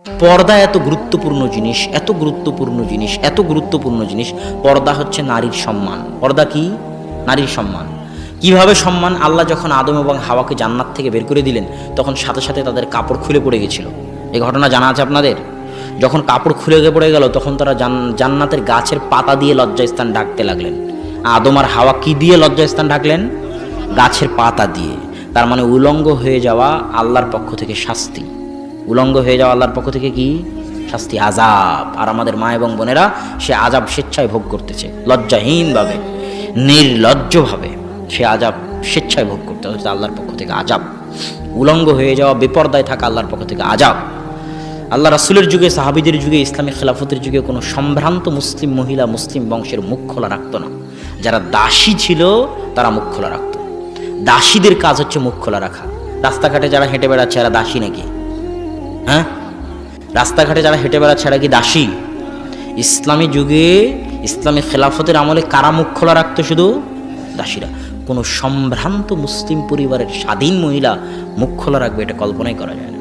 পর্দা এত গুরুত্বপূর্ণ জিনিস, এত গুরুত্বপূর্ণ জিনিস, এত গুরুত্বপূর্ণ জিনিস। পর্দা হচ্ছে নারীর সম্মান। পর্দা কি? নারীর সম্মান। কিভাবে সম্মান? আল্লাহ যখন আদম এবং হাওয়াকে জান্নাত থেকে বের করে দিলেন, তখন সাথে সাথে তাদের কাপড় খুলে পড়ে গেছিল। এই ঘটনা জানা আছে আপনাদের? যখন কাপড় খুলে পড়ে গেল, তখন তারা জান্নাতের গাছের পাতা দিয়ে লজ্জাস্থান ঢাকতে লাগলেন। আদম আর হাওয়া কি দিয়ে লজ্জাস্থান ঢাকলেন? গাছের পাতা দিয়ে। তার মানে উলঙ্গ হয়ে যাওয়া আল্লাহর পক্ষ থেকে শাস্তি। উলঙ্গ হয়ে যাওয়া আল্লাহর পক্ষ থেকে কি শাস্তি? আযাব। আর আমাদের মা এবং বোনেরা সে আযাব স্বেচ্ছায় ভোগ করতেছে, লজ্জাহীনভাবে, নির্লজ্জভাবে সে আযাব স্বেচ্ছায় ভোগ করতে হচ্ছে। আল্লাহর পক্ষ থেকে আযাব। উলঙ্গ হয়ে যাওয়া, বেপরদায় থাকা আল্লাহর পক্ষ থেকে আযাব। আল্লাহ রাসূলের যুগে, সাহাবীদের যুগে, ইসলামী খেলাফতের যুগে কোনো সম্ভ্রান্ত মুসলিম মহিলা মুসলিম বংশের মুখ খোলা রাখত না। যারা দাসী ছিল তারা মুখ খোলা রাখত। দাসীদের কাজ হচ্ছে মুখ খোলা রাখা। রাস্তাঘাটে যারা হেঁটে বেড়াচ্ছে এরা দাসী নাকি? হ্যাঁ, রাস্তাঘাটে যারা হেঁটে বেড়াচ্ছে এরা কি দাসী? ইসলামী যুগে, ইসলামী খেলাফতের আমলে কারা মুখ খোলা রাখতো? শুধু দাসীরা। কোনো সম্ভ্রান্ত মুসলিম পরিবারের স্বাধীন মহিলা মুখ খোলা রাখবে, এটা কল্পনাই করা যায় না।